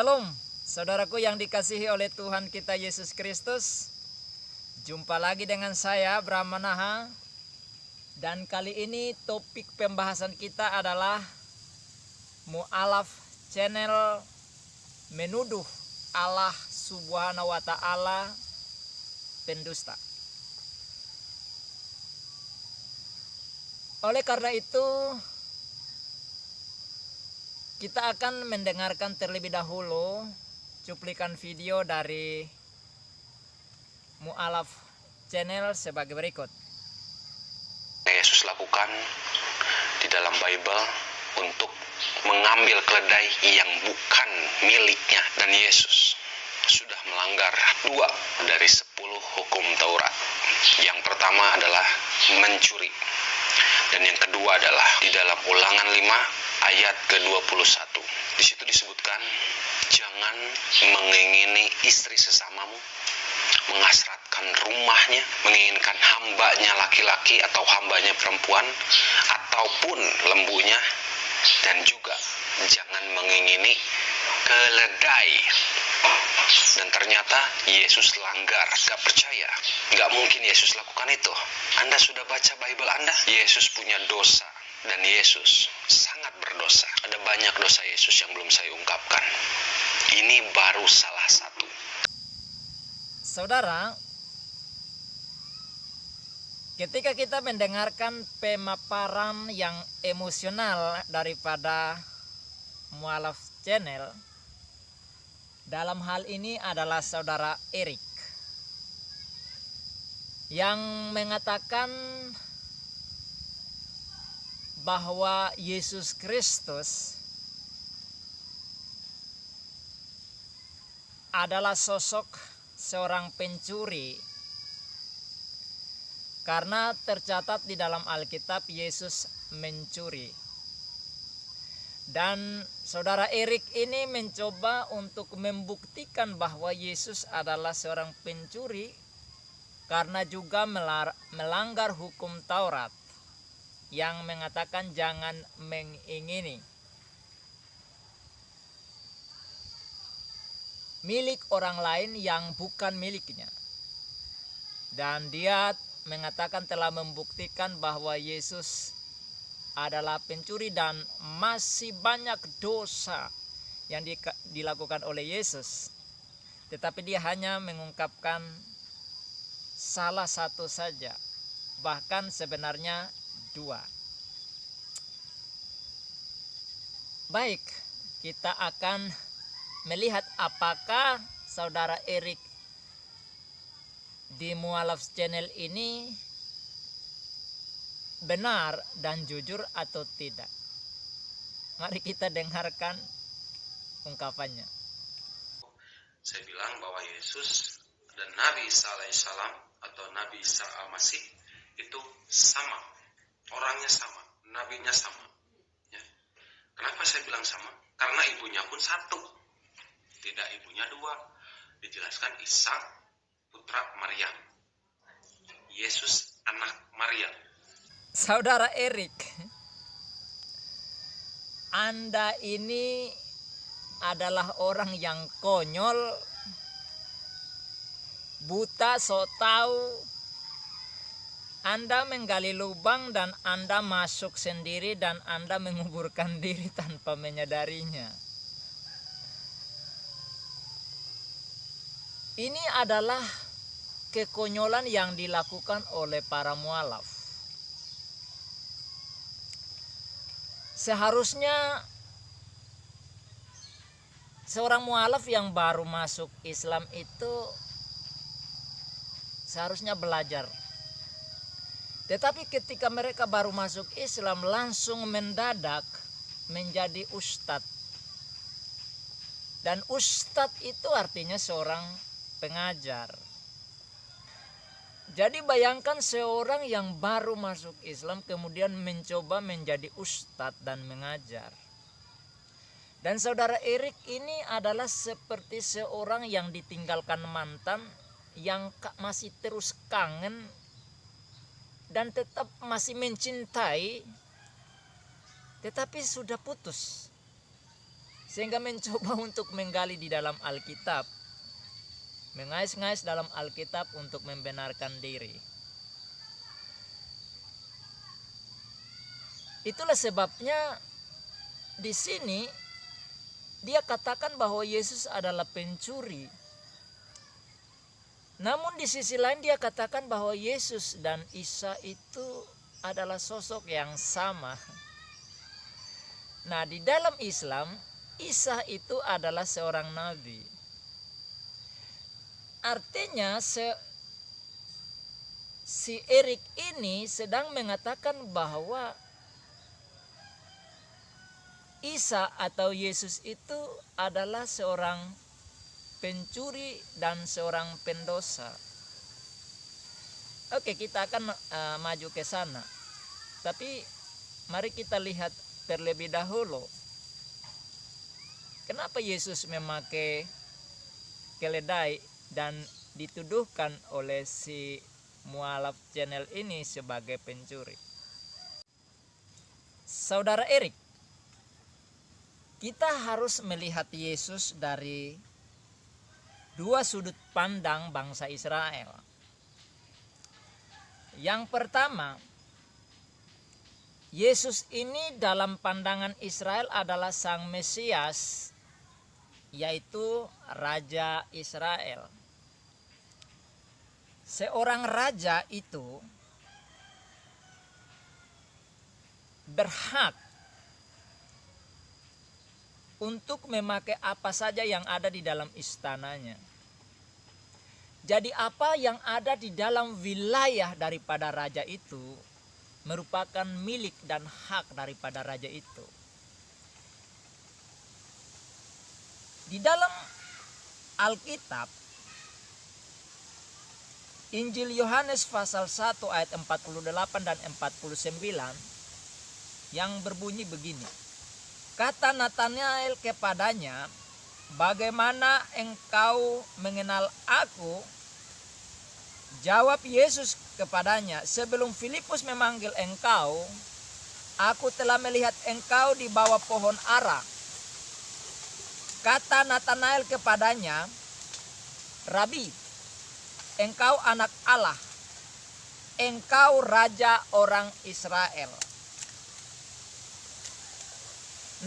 Shalom, saudaraku yang dikasihi oleh Tuhan kita Yesus Kristus. Jumpa lagi dengan saya, Bram Manaha. Dan kali ini topik pembahasan kita adalah mu'alaf channel menuduh Allah Subhanahu wa Ta'ala pendusta. Oleh karena itu, kita akan mendengarkan terlebih dahulu cuplikan video dari mu'alaf channel sebagai berikut. Yesus lakukan di dalam Bible untuk mengambil keledai yang bukan miliknya, dan Yesus sudah melanggar 2 dari 10 hukum Taurat. Yang pertama adalah mencuri, dan yang kedua adalah di dalam Ulangan 5 ayat ke-21. Di situ disebutkan, jangan mengingini istri sesamamu, menghasratkan rumahnya, menginginkan hambanya laki-laki atau hambanya perempuan, ataupun lembunya, dan juga jangan mengingini keledai. Dan ternyata Yesus langgar, gak percaya, gak mungkin Yesus lakukan itu. Anda sudah baca Bible Anda? Yesus punya dosa, dan Yesus sangat berdosa. Ada banyak dosa Yesus yang belum saya ungkapkan. Ini baru salah satu. Saudara, ketika kita mendengarkan pemaparan yang emosional daripada mu'alaf channel, dalam hal ini adalah saudara Erik yang mengatakan bahwa Yesus Kristus adalah sosok seorang pencuri, karena tercatat di dalam Alkitab Yesus mencuri. Dan saudara Erik ini mencoba untuk membuktikan bahwa Yesus adalah seorang pencuri karena juga melanggar hukum Taurat yang mengatakan jangan mengingini milik orang lain yang bukan miliknya. Dan dia mengatakan telah membuktikan bahwa Yesus adalah pencuri dan masih banyak dosa yang dilakukan oleh Yesus. Tetapi dia hanya mengungkapkan salah satu saja, bahkan sebenarnya 2. Baik, kita akan melihat apakah saudara Erik di mu'alaf channel ini benar dan jujur atau tidak. Mari kita dengarkan ungkapannya. Saya bilang bahwa Yesus dan Nabi Isa alaihissalam atau Nabi Isa al-Masih itu sama, orangnya sama, nabinya sama. Ya. Kenapa saya bilang sama? Karena ibunya pun satu, tidak ibunya 2. Dijelaskan Isa putra Maryam, Yesus anak Maryam. Saudara Erik, Anda ini adalah orang yang konyol, buta, sok tahu. Anda menggali lubang dan Anda masuk sendiri dan Anda menguburkan diri tanpa menyadarinya. Ini adalah kekonyolan yang dilakukan oleh para mu'alaf. Seharusnya seorang mu'alaf yang baru masuk Islam itu seharusnya belajar. Tetapi ketika mereka baru masuk Islam langsung mendadak menjadi ustadz. Dan ustadz itu artinya seorang pengajar. Jadi bayangkan seorang yang baru masuk Islam kemudian mencoba menjadi ustadz dan mengajar. Dan saudara Erik ini adalah seperti seorang yang ditinggalkan mantan, yang masih terus kangen dan tetap masih mencintai, tetapi sudah putus. sehingga mencoba untuk menggali di dalam Alkitab, mengais-ngais dalam Alkitab untuk membenarkan diri. Itulah sebabnya di sini dia katakan bahwa Yesus adalah pencuri. Namun di sisi lain dia katakan bahwa Yesus dan Isa itu adalah sosok yang sama. Nah, di dalam Islam, Isa itu adalah seorang nabi. Artinya si Erik ini sedang mengatakan bahwa Isa atau Yesus itu adalah seorang pencuri dan seorang pendosa. Oke, kita akan maju ke sana. Tapi mari kita lihat terlebih dahulu. Kenapa Yesus memakai keledai dan dituduhkan oleh si mualaf channel ini sebagai pencuri? Saudara Erik, kita harus melihat Yesus dari dua sudut pandang bangsa Israel. Yang pertama, Yesus ini dalam pandangan Israel adalah Sang Mesias, yaitu Raja Israel. Seorang raja itu berhak untuk memakai apa saja yang ada di dalam istananya. Jadi apa yang ada di dalam wilayah daripada raja itu merupakan milik dan hak daripada raja itu. Di dalam Alkitab, Injil Yohanes pasal 1 ayat 48 dan 49 yang berbunyi begini. Kata Natanael kepadanya, bagaimana engkau mengenal aku? Jawab Yesus kepadanya, sebelum Filipus memanggil engkau, aku telah melihat engkau di bawah pohon ara. Kata Natanael kepadanya, Rabi, engkau anak Allah, engkau raja orang Israel.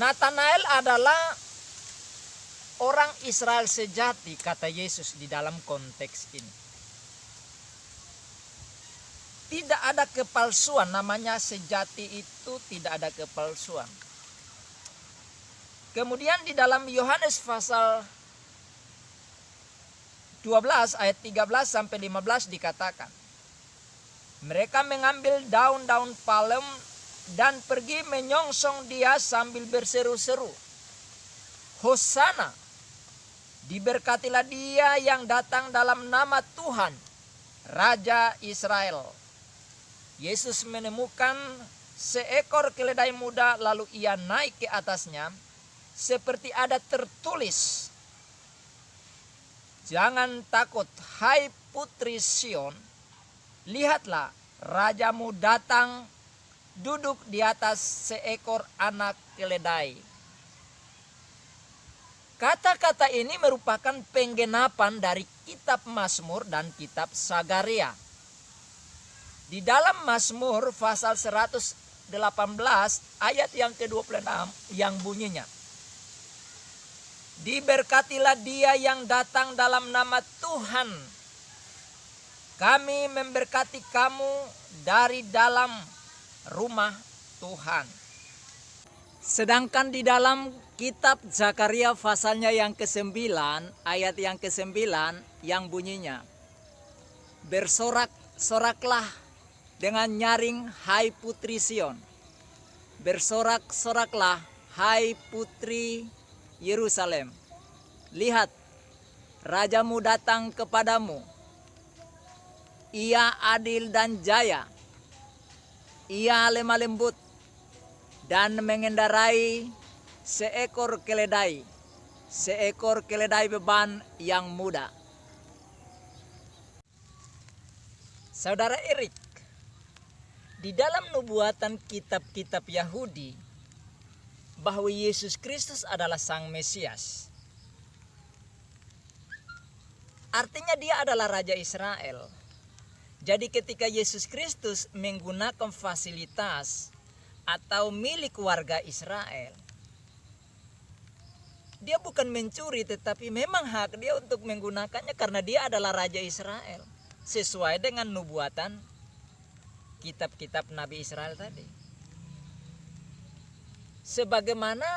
Natanael adalah orang Israel sejati, kata Yesus di dalam konteks ini. Tidak ada kepalsuan, namanya sejati itu tidak ada kepalsuan. Kemudian di dalam Yohanes pasal 12 ayat 13 sampai 15 dikatakan, mereka mengambil daun-daun palem dan pergi menyongsong dia sambil berseru-seru, Hosana, diberkatilah dia yang datang dalam nama Tuhan, Raja Israel. Yesus menemukan seekor keledai muda, lalu ia naik ke atasnya, seperti ada tertulis, jangan takut, hai putri Sion, lihatlah rajamu datang duduk di atas seekor anak keledai. Kata-kata ini merupakan penggenapan dari kitab Mazmur dan kitab Sagaria. Di dalam Mazmur pasal 118 ayat yang ke-26 yang bunyinya, diberkatilah dia yang datang dalam nama Tuhan. Kami memberkati kamu dari dalam rumah Tuhan. Sedangkan di dalam kitab Zakaria pasalnya yang ke-9 ayat yang ke-9 yang bunyinya, bersorak-soraklah dengan nyaring hai putri Sion, bersorak-soraklah hai putri Yerusalem, lihat rajamu datang kepadamu, ia adil dan jaya, ia lemah lembut dan mengendarai seekor keledai beban yang muda. Saudara Erik, di dalam nubuatan kitab-kitab Yahudi, bahwa Yesus Kristus adalah Sang Mesias. Artinya dia adalah Raja Israel. Jadi ketika Yesus Kristus menggunakan fasilitas atau milik warga Israel, dia bukan mencuri, tetapi memang hak dia untuk menggunakannya karena dia adalah Raja Israel. Sesuai dengan nubuatan kitab-kitab Nabi Israel tadi. Sebagaimana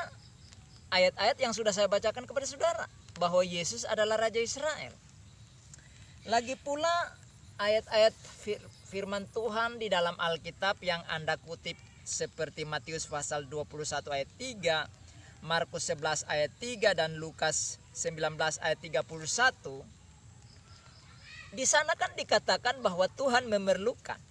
ayat-ayat yang sudah saya bacakan kepada saudara, bahwa Yesus adalah Raja Israel. Lagi pula ayat-ayat firman Tuhan di dalam Alkitab yang Anda kutip seperti Matius pasal 21 ayat 3, Markus 11 ayat 3 dan Lukas 19 ayat 31. Di sana kan dikatakan bahwa Tuhan memerlukan.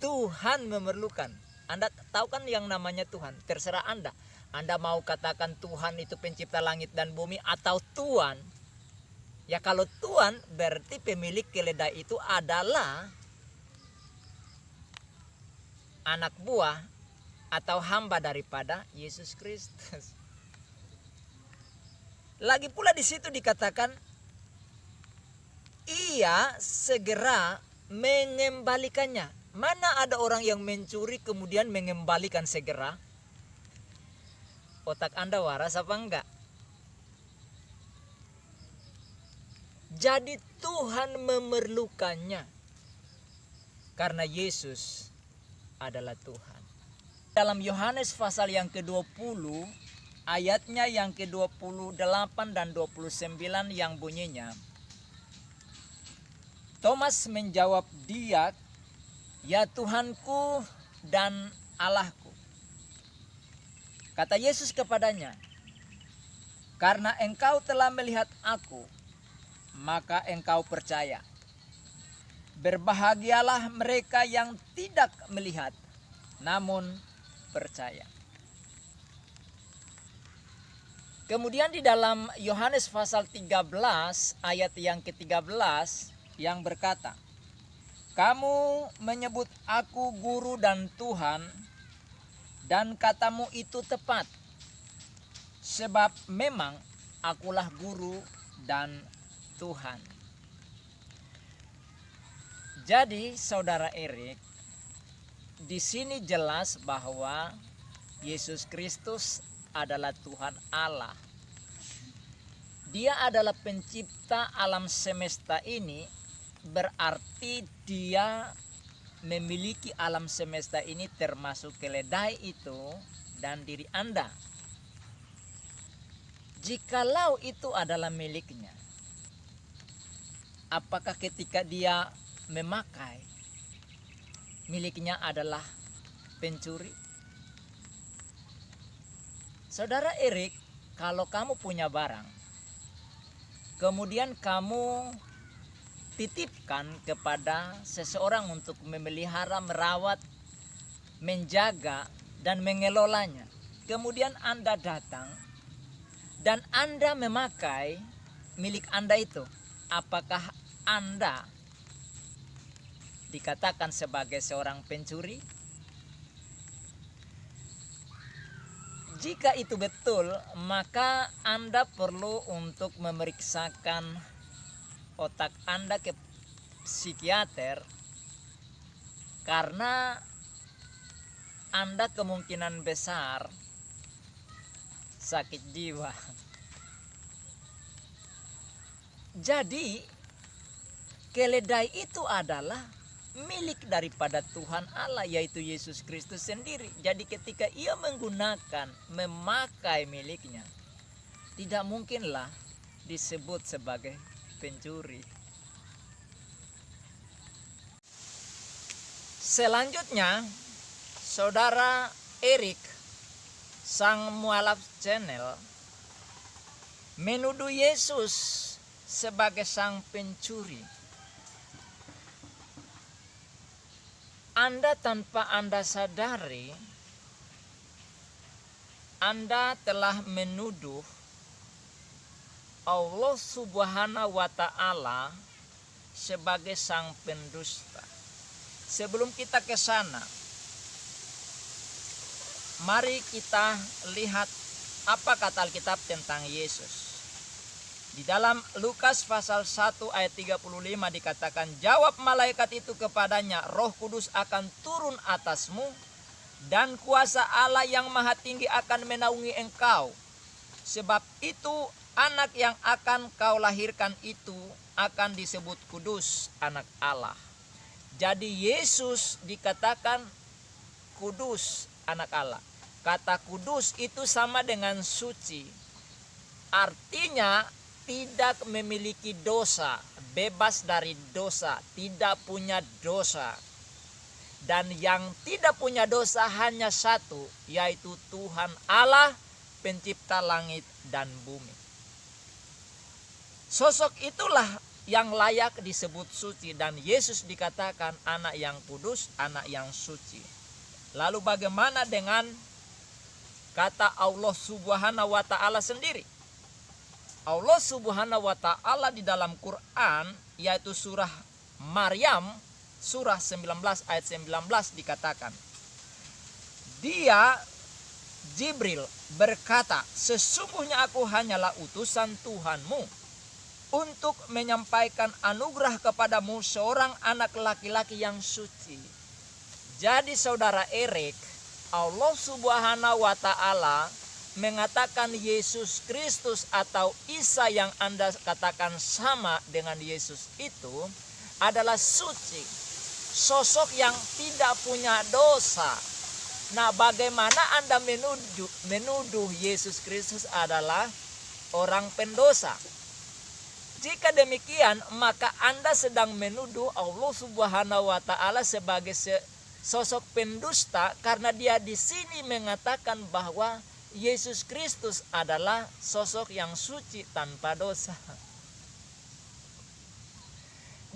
Tuhan memerlukan. Anda tahu kan yang namanya Tuhan, terserah Anda. Anda mau katakan Tuhan itu pencipta langit dan bumi atau Tuhan. Ya kalau Tuhan berarti pemilik keledai itu adalah anak buah atau hamba daripada Yesus Kristus. Lagi pula di situ dikatakan ia segera mengembalikannya. Mana ada orang yang mencuri kemudian mengembalikan segera? Otak Anda waras apa enggak? Jadi Tuhan memerlukannya karena Yesus adalah Tuhan. Dalam Yohanes pasal yang ke-20 ayatnya yang ke-28 dan 29 yang bunyinya, Thomas menjawab dia, "Ya Tuhanku dan Allahku." Kata Yesus kepadanya, "Karena engkau telah melihat aku, maka engkau percaya. Berbahagialah mereka yang tidak melihat, namun percaya." Kemudian di dalam Yohanes pasal 13 ayat yang ke-13 yang berkata, "Kamu menyebut aku guru dan Tuhan, dan katamu itu tepat, sebab memang akulah guru dan Tuhan." Jadi saudara Erik, di sini jelas bahwa Yesus Kristus adalah Tuhan Allah. Dia adalah pencipta alam semesta ini, berarti dia memiliki alam semesta ini termasuk keledai itu dan diri Anda. Jikalau itu adalah miliknya, apakah ketika dia memakai, miliknya adalah pencuri? Saudara Erik, kalau kamu punya barang, kemudian kamu titipkan kepada seseorang untuk memelihara, merawat, menjaga, dan mengelolanya. Kemudian Anda datang dan Anda memakai milik Anda itu. Apakah Anda dikatakan sebagai seorang pencuri? Jika itu betul, maka Anda perlu untuk memeriksakan otak Anda ke psikiater, karena Anda kemungkinan besar sakit jiwa. Jadi keledai itu adalah milik daripada Tuhan Allah, yaitu Yesus Kristus sendiri. Jadi ketika ia memakai miliknya, tidak mungkinlah disebut sebagai pencuri. Selanjutnya, saudara Erik, sang mualaf channel, menuduh Yesus sebagai sang pencuri. Anda tanpa Anda sadari, Anda telah menuduh Allah Subhanahu wa Ta'ala sebagai sang pendusta. Sebelum kita ke sana, mari kita lihat apa kata Alkitab tentang Yesus. Di dalam Lukas pasal 1 ayat 35 dikatakan, jawab malaikat itu kepadanya, Roh Kudus akan turun atasmu dan kuasa Allah yang Maha Tinggi akan menaungi engkau. Sebab itu anak yang akan kau lahirkan itu akan disebut kudus, anak Allah. Jadi Yesus dikatakan kudus, anak Allah. Kata kudus itu sama dengan suci. Artinya tidak memiliki dosa, bebas dari dosa, tidak punya dosa. Dan yang tidak punya dosa hanya satu, yaitu Tuhan Allah, pencipta langit dan bumi. Sosok itulah yang layak disebut suci, dan Yesus dikatakan anak yang kudus, anak yang suci. Lalu bagaimana dengan kata Allah Subhanahu wa Ta'ala sendiri? Allah Subhanahu wa Ta'ala di dalam Quran, yaitu surah Maryam, surah 19 ayat 19 dikatakan, dia Jibril berkata, sesungguhnya aku hanyalah utusan Tuhanmu untuk menyampaikan anugerah kepadamu seorang anak laki-laki yang suci. Jadi saudara Erik, Allah Subhanahu wa Ta'ala mengatakan Yesus Kristus atau Isa yang Anda katakan sama dengan Yesus itu adalah suci, sosok yang tidak punya dosa. Nah, bagaimana Anda menuduh Yesus Kristus adalah orang pendosa? Jika demikian, maka Anda sedang menuduh Allah Subhanahu wa Ta'ala sebagai sosok pendusta, karena dia di sini mengatakan bahwa Yesus Kristus adalah sosok yang suci tanpa dosa.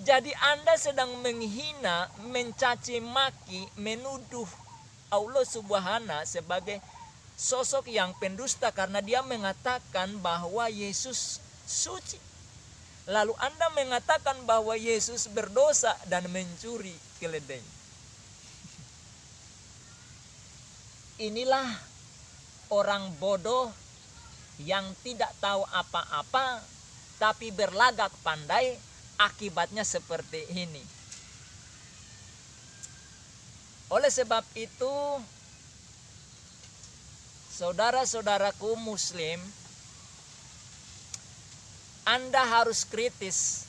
Jadi Anda sedang menghina, mencaci maki, menuduh Allah Subhanahu sebagai sosok yang pendusta karena dia mengatakan bahwa Yesus suci. Lalu Anda mengatakan bahwa Yesus berdosa dan mencuri keledai. Inilah orang bodoh yang tidak tahu apa-apa tapi berlagak pandai, akibatnya seperti ini. Oleh sebab itu, saudara-saudaraku muslim, Anda harus kritis.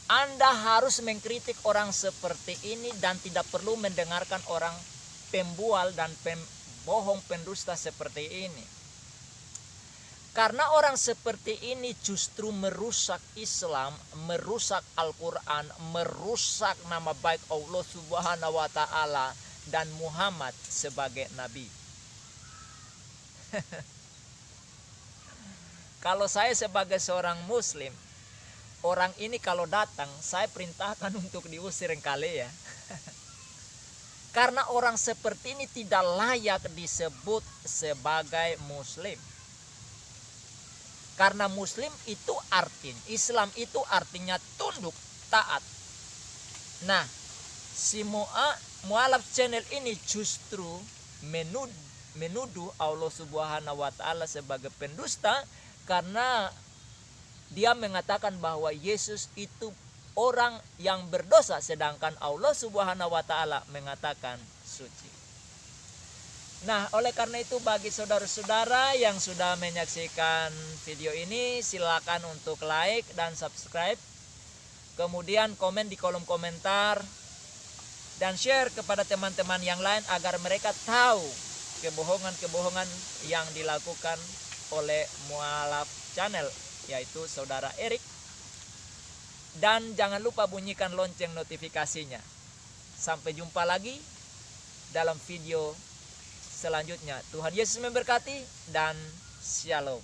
Anda harus mengkritik orang seperti ini dan tidak perlu mendengarkan orang pembual dan bohong pendusta seperti ini. Karena orang seperti ini justru merusak Islam, merusak Al-Quran, merusak nama baik Allah Subhanahu wa Ta'ala dan Muhammad sebagai Nabi. Kalau saya sebagai seorang muslim, orang ini kalau datang saya perintahkan untuk diusir kali ya. Karena orang seperti ini tidak layak disebut sebagai muslim. Karena muslim itu artinya, Islam itu artinya tunduk, taat. Nah, si mualaf channel ini justru menuduh Allah Subhanahu wa Ta'ala sebagai pendusta karena dia mengatakan bahwa Yesus itu orang yang berdosa, sedangkan Allah Subhanahu wa Ta'ala mengatakan suci. Nah, oleh karena itu bagi saudara-saudara yang sudah menyaksikan video ini, silakan untuk like dan subscribe. Kemudian komen di kolom komentar dan share kepada teman-teman yang lain agar mereka tahu kebohongan-kebohongan yang dilakukan oleh mualaf channel, yaitu saudara Erik. Dan jangan lupa bunyikan lonceng notifikasinya. Sampai jumpa lagi dalam video selanjutnya. Tuhan Yesus memberkati dan shalom.